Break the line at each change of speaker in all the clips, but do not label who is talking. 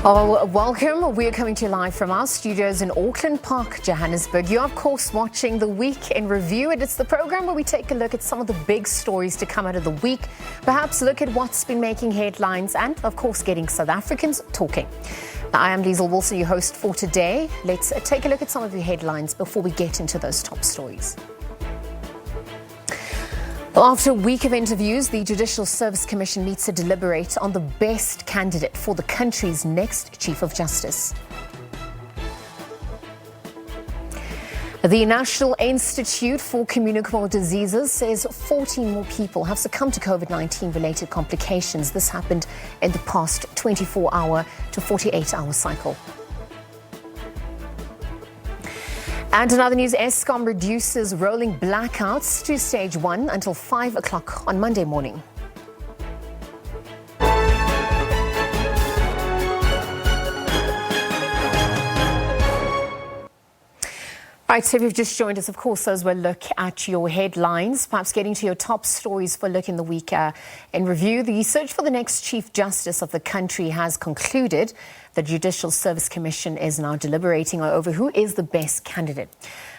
Oh, welcome. We are coming to you live from our studios in Auckland Park, Johannesburg. You're, of course, watching the Week in Review, and it's the program where we take a look at some of the big stories to come out of the week, perhaps look at what's been making headlines and, of course, getting South Africans talking. Now, I am Liesl Wilson, your host for today. Let's take a look at some of the headlines before we get into those top stories. Well, after a week of interviews, the Judicial Service Commission meets to deliberate on the best candidate for the country's next Chief of Justice. The National Institute for Communicable Diseases says 14 more people have succumbed to COVID-19 related complications. This happened in the past 24-hour to 48-hour cycle. And in other news, Eskom reduces rolling blackouts to stage 1 until 5 o'clock on Monday morning. Right, so if you've just joined us, of course, as we'll look at your headlines, perhaps getting to your top stories for Look in the Week in Review. The search for the next Chief Justice of the country has concluded. The Judicial Service Commission is now deliberating over who is the best candidate.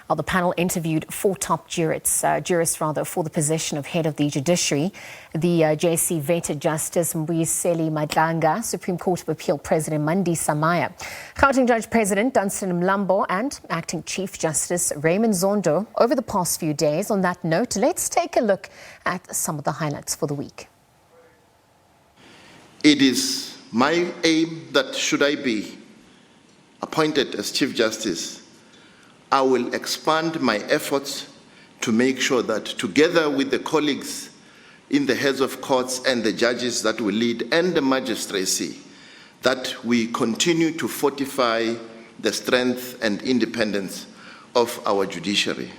Well, the panel interviewed 4 top jurists for the position of head of the judiciary. The JC vetted Justice Mbuyiseli Madlanga, Supreme Court of Appeal President Mandi Samaya, Gauteng Judge President Dunstan Mlambo, and Acting Chief Justice Raymond Zondo over the past few days. On that note, let's take a look at some of the highlights for the week.
It is my aim that should I be appointed as Chief Justice, I will expand my efforts to make sure that together with the colleagues in the heads of courts and the judges that will lead and the magistracy, that we continue to fortify the strength and independence of our judiciary.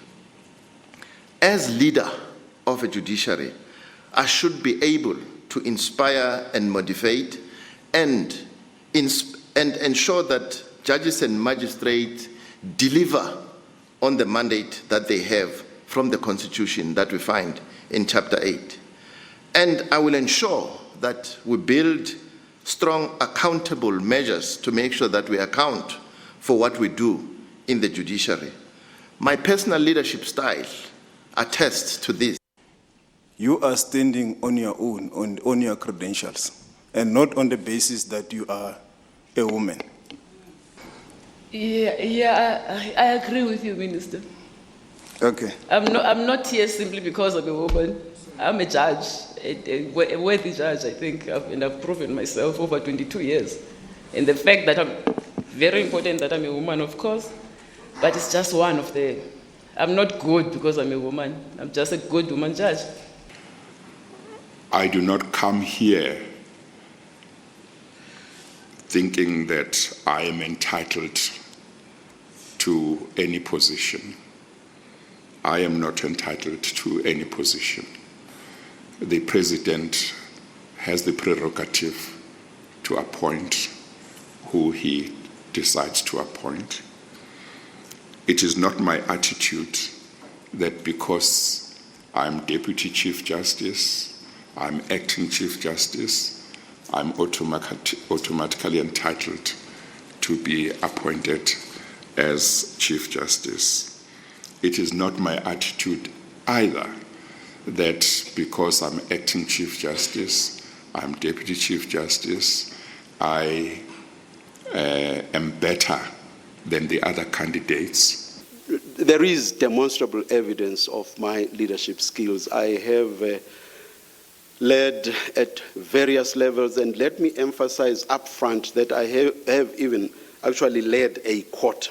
As leader of a judiciary, I should be able to inspire and motivate and ensure that judges and magistrates deliver on the mandate that they have from the Constitution that we find in Chapter 8. And I will ensure that we build strong, accountable measures to make sure that we account for what we do in the judiciary. My personal leadership style attests to this.
You are standing on your own, on your credentials, and not on the basis that you are a woman.
Yeah, I agree with you, Minister.
Okay.
I'm not here simply because I'm a woman. I'm a judge, a worthy judge, I think, and I've proven myself over 22 years. And the fact that very important that I'm a woman, of course, but it's just one of the, I'm not good because I'm a woman. I'm just a good woman judge.
I do not come here thinking that I am entitled to any position. I am not entitled to any position. The President has the prerogative to appoint who he decides to appoint. It is not my attitude that because I'm Deputy Chief Justice, I'm Acting Chief Justice, I'm automatically entitled to be appointed as Chief Justice. It is not my attitude either that because I'm Acting Chief Justice, I'm Deputy Chief Justice, I am better than the other candidates.
There is demonstrable evidence of my leadership skills. I have led at various levels, and let me emphasize up front that I have even actually led a court.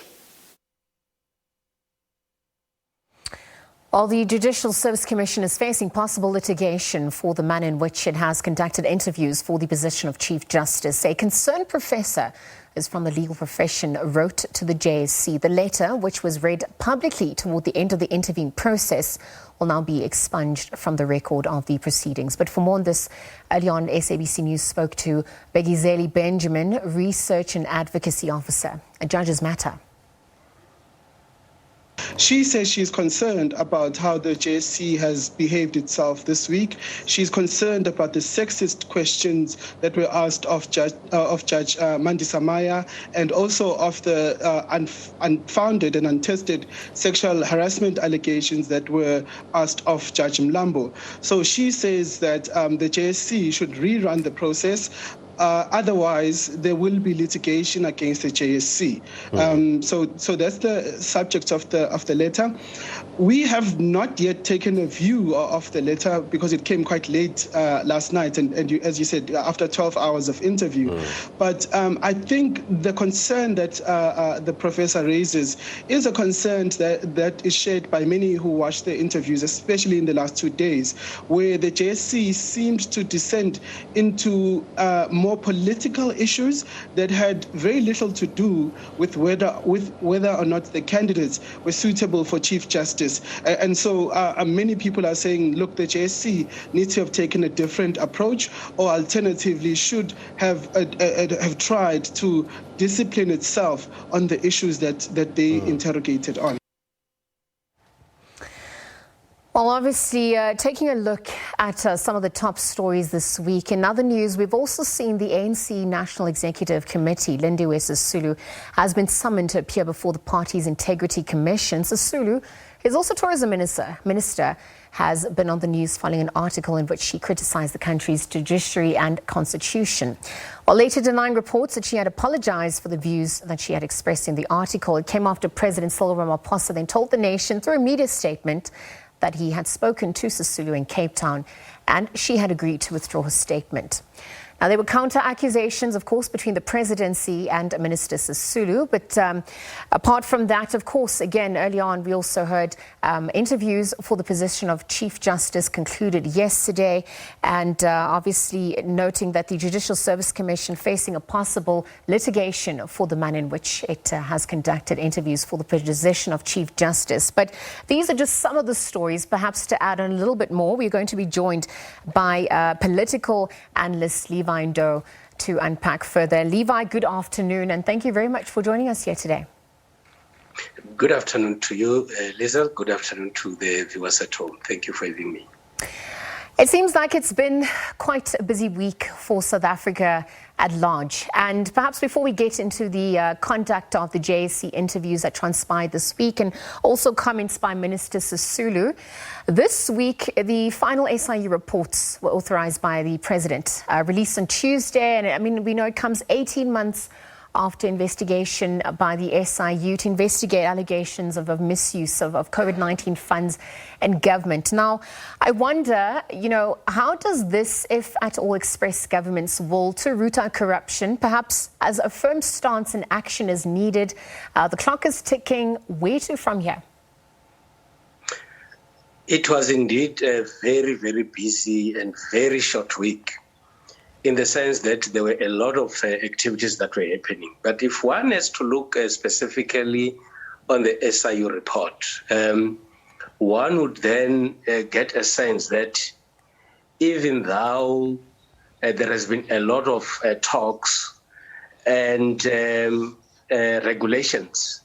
While the Judicial Service Commission is facing possible litigation for the manner in which it has conducted interviews for the position of Chief Justice, a concerned professor is from the legal profession wrote to the JSC. The letter, which was read publicly toward the end of the interviewing process, will now be expunged from the record of the proceedings. But for more on this, early on, SABC News spoke to Begizeli Benjamin, Research and Advocacy Officer at Judges Matter.
She says she's concerned about how the JSC has behaved itself this week. She's concerned about the sexist questions that were asked of Judge Mandi Samaya, and also of the unfounded and untested sexual harassment allegations that were asked of Judge Mlambo. So she says that the JSC should rerun the process. Otherwise, there will be litigation against the JSC. So that's the subject of the letter. We have not yet taken a view of the letter because it came quite late last night, and as you said, after 12 hours of interview. But I think the concern that the professor raises is a concern that is shared by many who watched the interviews, especially in the last 2 days, where the JSC seemed to descend into more political issues that had very little to do with whether or not the candidates were suitable for Chief Justice. And so many people are saying, look, the JSC needs to have taken a different approach, or alternatively should have tried to discipline itself on the issues that they interrogated on.
Well, obviously, taking a look at some of the top stories this week. In other news, we've also seen the ANC National Executive Committee, Lindiwe Sisulu, has been summoned to appear before the party's Integrity Commission. Sisulu is also tourism minister, has been on the news following an article in which she criticized the country's judiciary and constitution. While later denying reports that she had apologized for the views that she had expressed in the article, it came after President Cyril Ramaphosa then told the nation through a media statement that he had spoken to Sisulu in Cape Town and she had agreed to withdraw her statement. Now, there were counter-accusations, of course, between the presidency and Minister Sisulu. But apart from that, of course, again, early on, we also heard interviews for the position of Chief Justice concluded yesterday. And obviously noting that the Judicial Service Commission facing a possible litigation for the manner in which it has conducted interviews for the position of Chief Justice. But these are just some of the stories. Perhaps to add on a little bit more, we're going to be joined by political analyst Levi Ndo to unpack further. Levi, good afternoon, and thank you very much for joining us here today.
Good afternoon to you, Lizel. Good afternoon to the viewers at home. Thank you for having me.
It seems like it's been quite a busy week for South Africa at large. And perhaps before we get into the conduct of the JSC interviews that transpired this week and also comments by Minister Sisulu, this week the final SIU reports were authorized by the President, released on Tuesday. And I mean, we know it comes 18 months after investigation by the SIU to investigate allegations of misuse of COVID-19 funds and government. Now, I wonder, how does this, if at all, express government's will to root out corruption? Perhaps as a firm stance and action is needed. The clock is ticking. Where to from here?
It was indeed a very, very busy and very short week, in the sense that there were a lot of activities that were happening. But if one has to look specifically on the SIU report, one would then get a sense that even though there has been a lot of talks and regulations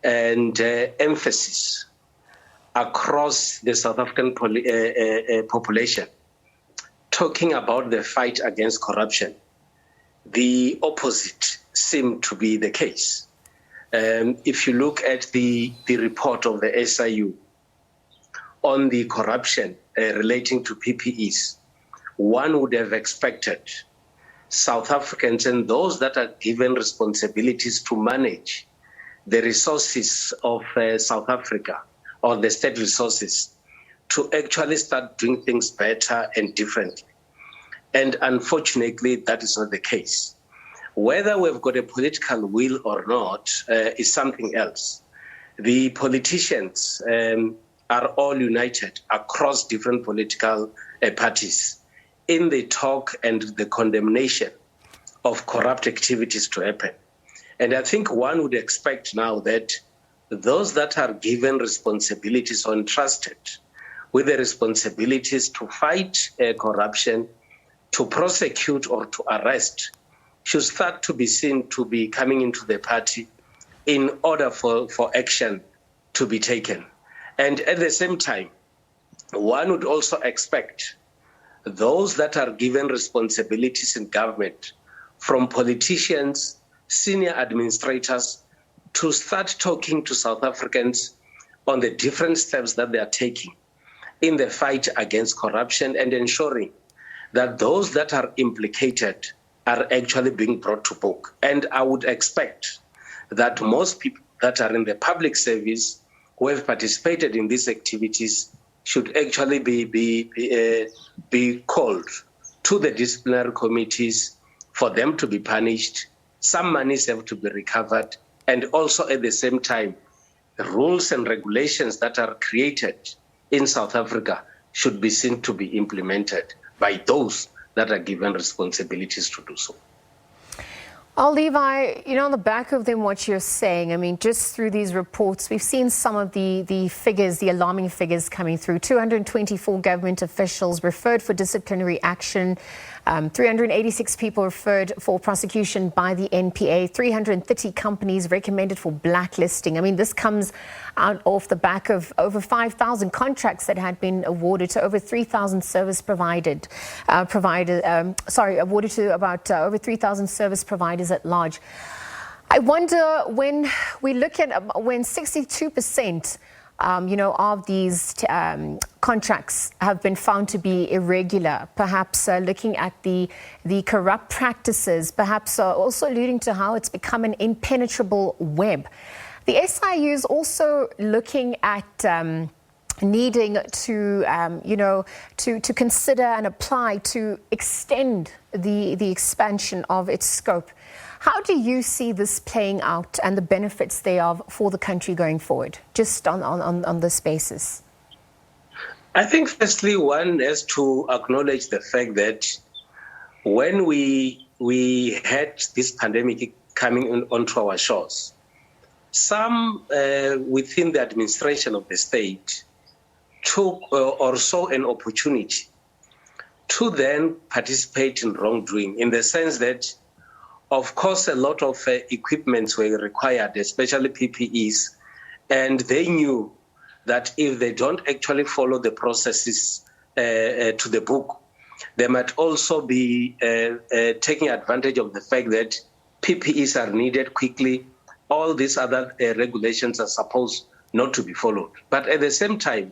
and emphasis across the South African population, talking about the fight against corruption, the opposite seemed to be the case. If you look at the report of the SIU on the corruption relating to PPEs, one would have expected South Africans and those that are given responsibilities to manage the resources of South Africa or the state resources to actually start doing things better and differently. And unfortunately, that is not the case. Whether we've got a political will or not is something else. The politicians are all united across different political parties in the talk and the condemnation of corrupt activities to happen. And I think one would expect now that those that are given responsibilities or entrusted with the responsibilities to fight corruption, to prosecute or to arrest, should start to be seen to be coming into the party in order for action to be taken. And at the same time, one would also expect those that are given responsibilities in government, from politicians, senior administrators, to start talking to South Africans on the different steps that they are taking in the fight against corruption and ensuring that those that are implicated are actually being brought to book. And I would expect that most people that are in the public service who have participated in these activities should actually be called to the disciplinary committees for them to be punished. Some monies have to be recovered, and also at the same time, the rules and regulations that are created in South Africa should be seen to be implemented by those that are given responsibilities to do so.
Oh, Levi, on the back of them, what you're saying, I mean, just through these reports, we've seen some of the figures, the alarming figures coming through. 224 government officials referred for disciplinary action, 386 people referred for prosecution by the NPA, 330 companies recommended for blacklisting. I mean, this comes out off the back of over 5,000 contracts that had been awarded to over 3,000 service awarded to about over 3,000 service providers at large. I wonder, when we look at when 62% of these contracts have been found to be irregular, perhaps looking at the corrupt practices, perhaps also alluding to how it's become an impenetrable web. The SIU is also looking at needing to, to consider and apply to extend the expansion of its scope. How do you see this playing out and the benefits thereof for the country going forward, just on this basis?
I think firstly one has to acknowledge the fact that when we had this pandemic coming onto our shores, some within the administration of the state took or saw an opportunity to then participate in wrongdoing, in the sense that, of course, a lot of equipments were required, especially PPEs, and they knew that if they don't actually follow the processes to the book, they might also be taking advantage of the fact that PPEs are needed quickly. All these other regulations are supposed not to be followed. But at the same time,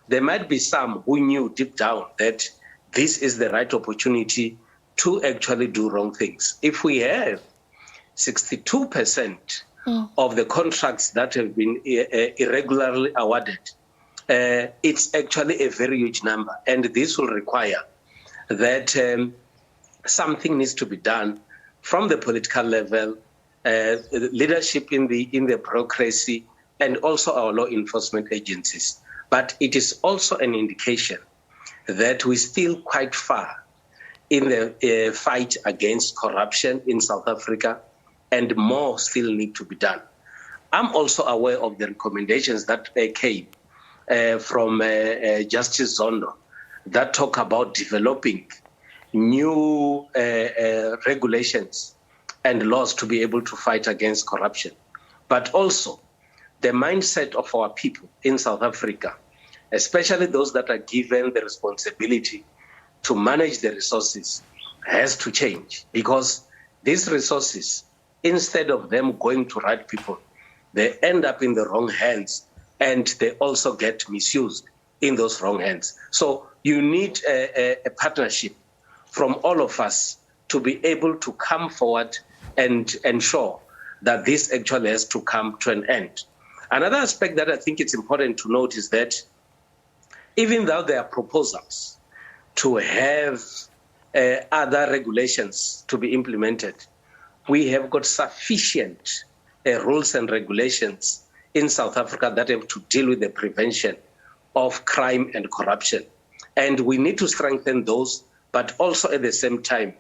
there might be some who knew deep down that this is the right opportunity to actually do wrong things. If we have 62% of the contracts that have been irregularly awarded, it's actually a very huge number. And this will require that something needs to be done from the political level, leadership in the bureaucracy, and also our law enforcement agencies. But it is also an indication that we're still quite far in the fight against corruption in South Africa, and more still need to be done. I'm also aware of the recommendations that came from Justice Zondo that talk about developing new regulations and laws to be able to fight against corruption. But also the mindset of our people in South Africa, especially those that are given the responsibility to manage the resources, has to change, because these resources, instead of them going to right people, they end up in the wrong hands, and they also get misused in those wrong hands. So you need a partnership from all of us to be able to come forward and ensure that this actually has to come to an end. Another aspect that I think it's important to note is that even though there are proposals to have other regulations to be implemented, we have got sufficient rules and regulations in South Africa that have to deal with the prevention of crime and corruption. And we need to strengthen those, but also at the same time,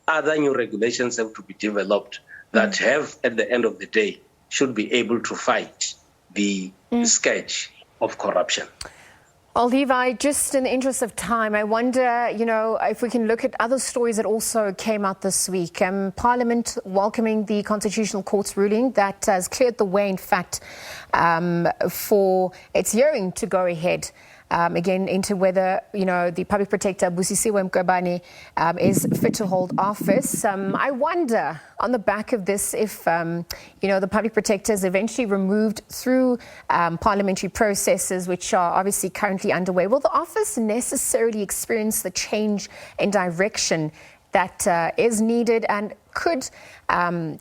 other new regulations have to be developed that have, at the end of the day, should be able to fight the scourge of corruption.
Well, Levi, just in the interest of time, I wonder, if we can look at other stories that also came out this week. Parliament welcoming the Constitutional Court's ruling that has cleared the way, in fact, for its hearing to go ahead. Again, into whether, the Public Protector, Busisiwe Mkhwebane, is fit to hold office. I wonder, on the back of this, if, the Public Protector is eventually removed through parliamentary processes, which are obviously currently underway, will the office necessarily experience the change in direction that is needed and could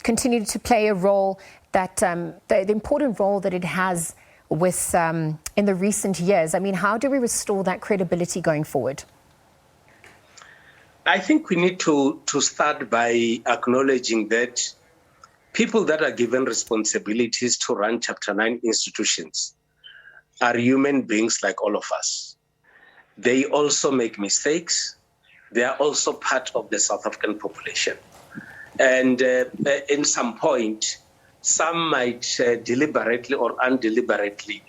continue to play a role that, the important role that it has with in the recent years? I mean, how do we restore that credibility going forward?
I think we need to start by acknowledging that people that are given responsibilities to run Chapter 9 institutions are human beings like all of us. They also make mistakes. They are also part of the South African population. And in some point, some might deliberately or undeliberately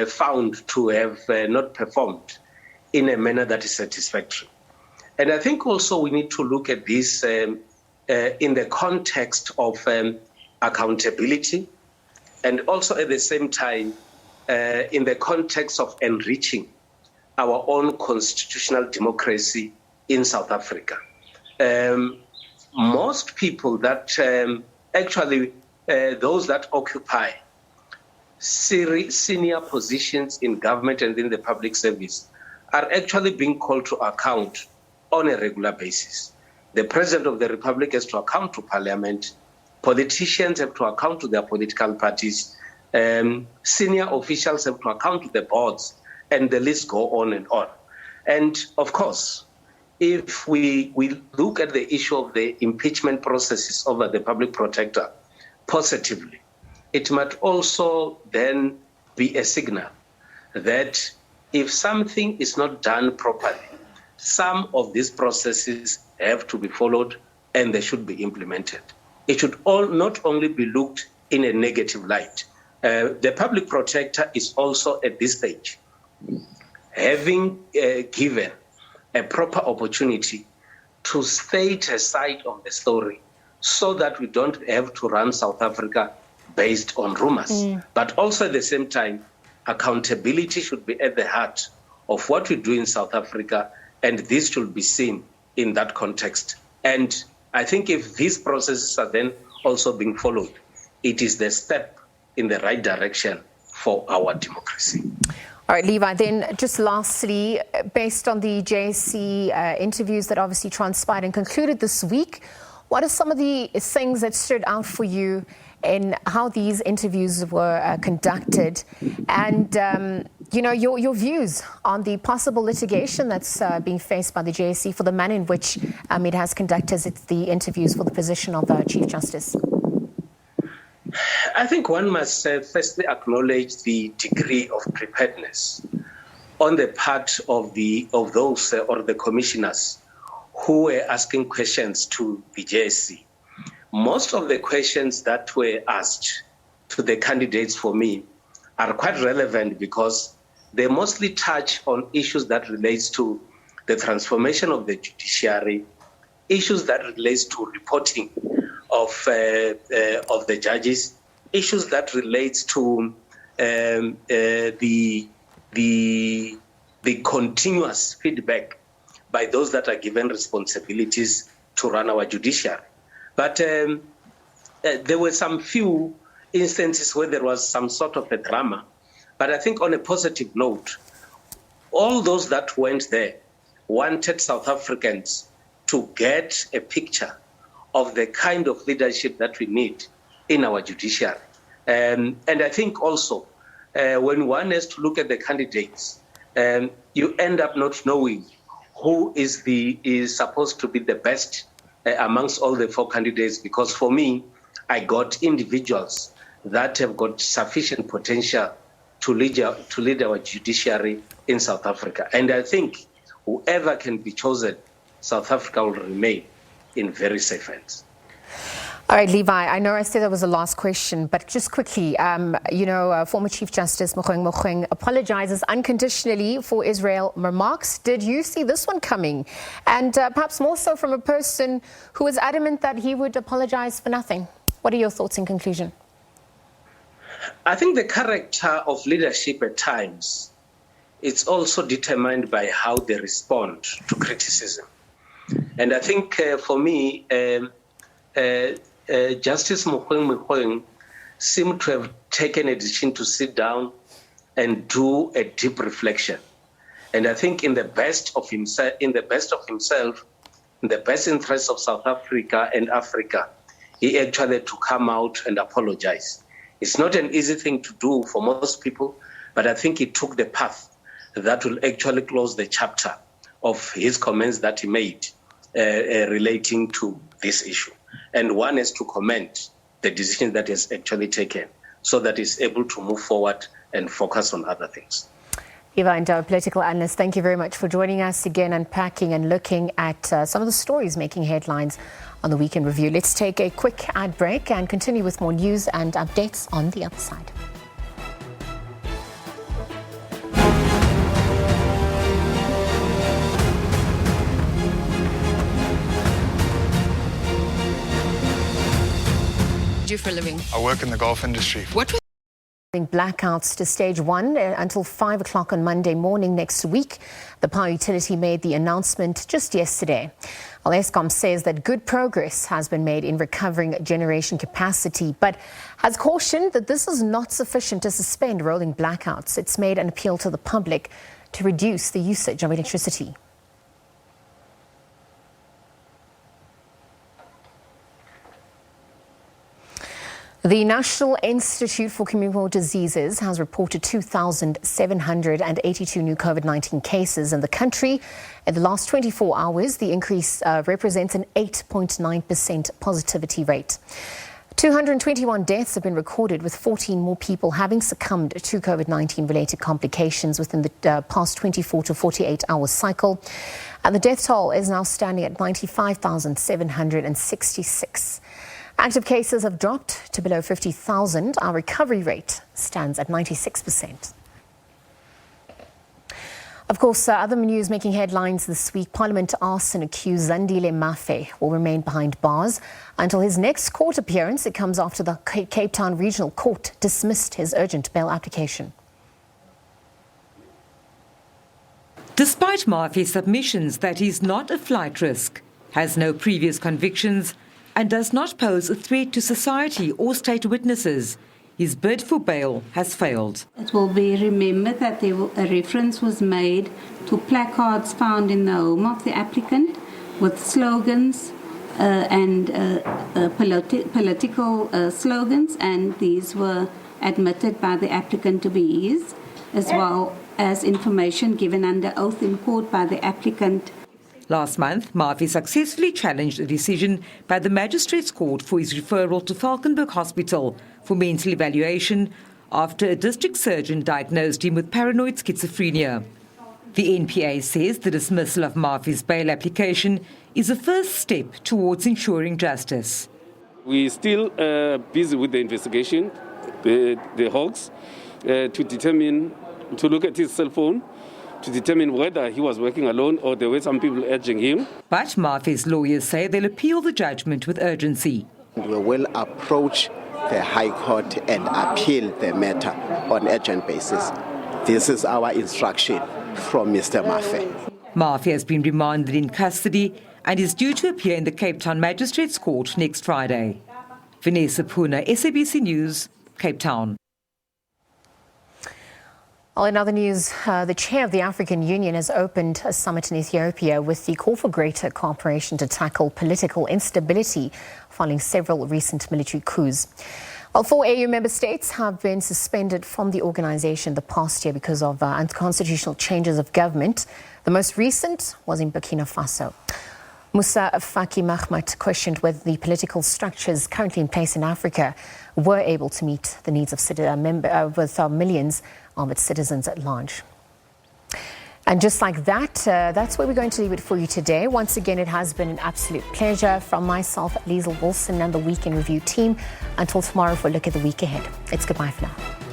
found to have not performed in a manner that is satisfactory. And I think also we need to look at this in the context of accountability, and also at the same time in the context of enriching our own constitutional democracy in South Africa. Most people that actually, those that occupy senior positions in government and in the public service are actually being called to account on a regular basis. The President of the Republic has to account to Parliament. Politicians have to account to their political parties. Senior officials have to account to the boards, and the list go on and on. And of course, if we look at the issue of the impeachment processes over the Public Protector positively, it might also then be a signal that if something is not done properly, some of these processes have to be followed and they should be implemented. It should not only be looked in a negative light. The Public Protector is also at this stage having given a proper opportunity to state a side of the story so that we don't have to run South Africa based on rumors. But also at the same time, accountability should be at the heart of what we do in South Africa, and this should be seen in that context. And I think if these processes are then also being followed, it is the step in the right direction for our democracy.
All right, Levi, then just lastly, based on the JSC interviews that obviously transpired and concluded this week, what are some of the things that stood out for you in how these interviews were conducted, and your views on the possible litigation that's being faced by the JSC for the manner in which it has conducted the interviews for the position of the Chief Justice?
I think one must firstly acknowledge the degree of preparedness on the part of those or the commissioners who were asking questions to the JSC. Most of the questions that were asked to the candidates for me are quite relevant because they mostly touch on issues that relates to the transformation of the judiciary, issues that relates to reporting of the judges, issues that relates to the continuous feedback by those that are given responsibilities to run our judiciary. But there were some few instances where there was some sort of a drama. But I think on a positive note, all those that went there wanted South Africans to get a picture of the kind of leadership that we need in our judiciary. And I think also when one has to look at the candidates, you end up not knowing who is supposed to be the best amongst all the four candidates, because for me, I got individuals that have got sufficient potential to lead our judiciary in South Africa. And I think whoever can be chosen, South Africa will remain in very safe hands.
All right, Levi, I know I said that was the last question, but just quickly, former Chief Justice Mogoeng apologizes unconditionally for Israel remarks. Did you see this one coming? And perhaps more so from a person who was adamant that he would apologize for nothing. What are your thoughts in conclusion?
I think the character of leadership at times, it's also determined by how they respond to criticism. And I think for me, Justice Mogoeng seemed to have taken a decision to sit down and do a deep reflection. And I think in the best of himself, in the best interest of South Africa and Africa, he actually had to come out and apologize. It's not an easy thing to do for most people, but I think he took the path that will actually close the chapter of his comments that he made relating to this issue. And one is to commend the decision that is actually taken so that it's able to move forward and focus on other things.
Eva and our political analyst, thank you very much for joining us again, unpacking and looking at some of the stories making headlines on the Weekend Review. Let's take a quick ad break and continue with more news and updates on the other side.
Do for a living?
I work in the golf industry.
What was
blackouts to stage 1 until 5 o'clock on Monday morning next week. The power utility made the announcement just yesterday. Well, Eskom says that good progress has been made in recovering generation capacity, but has cautioned that this is not sufficient to suspend rolling blackouts. It's made an appeal to the public to reduce the usage of electricity. The National Institute for Communicable Diseases has reported 2,782 new COVID-19 cases in the country. In the last 24 hours, the increase represents an 8.9% positivity rate. 221 deaths have been recorded, with 14 more people having succumbed to COVID-19 related complications within the past 24 to 48 hour cycle. And the death toll is now standing at 95,766. Active cases have dropped to below 50,000. Our recovery rate stands at 96%. Of course, other news making headlines this week. Parliament arson accused Zandile Mafe will remain behind bars until his next court appearance. It comes after the Cape Town Regional Court dismissed his urgent bail application.
Despite Mafe's submissions that he's not a flight risk, has no previous convictions, and does not pose a threat to society or state witnesses, his bid for bail has failed.
It will be remembered that a reference was made to placards found in the home of the applicant with slogans and political slogans, and these were admitted by the applicant to be his, as well as information given under oath in court by the applicant.
Last month, Mafe successfully challenged a decision by the Magistrates Court for his referral to Valkenburg Hospital for mental evaluation after a district surgeon diagnosed him with paranoid schizophrenia. The NPA says the dismissal of Mafe's bail application is a first step towards ensuring justice.
We're still busy with the investigation, the hoax, to look at his cell phone, to determine whether he was working alone or there were some people urging him.
But Mafe's lawyers say they'll appeal the judgment with urgency.
We will approach the High Court and appeal the matter on urgent basis. This is our instruction from Mr. Mafe.
Mafe has been remanded in custody and is due to appear in the Cape Town Magistrates Court next Friday. Vanessa Puna, SABC News, Cape Town.
Well, in other news, the chair of the African Union has opened a summit in Ethiopia with the call for greater cooperation to tackle political instability following several recent military coups. Well, 4 AU member states have been suspended from the organization the past year because of unconstitutional changes of government. The most recent was in Burkina Faso. Musa Faki Mahamat questioned whether the political structures currently in place in Africa were able to meet the needs of millions of its citizens at large. And just like that, that's where we're going to leave it for you today. Once again, it has been an absolute pleasure from myself, Liesl Wilson, and the Week in Review team. Until tomorrow for a look at the week ahead. It's goodbye for now.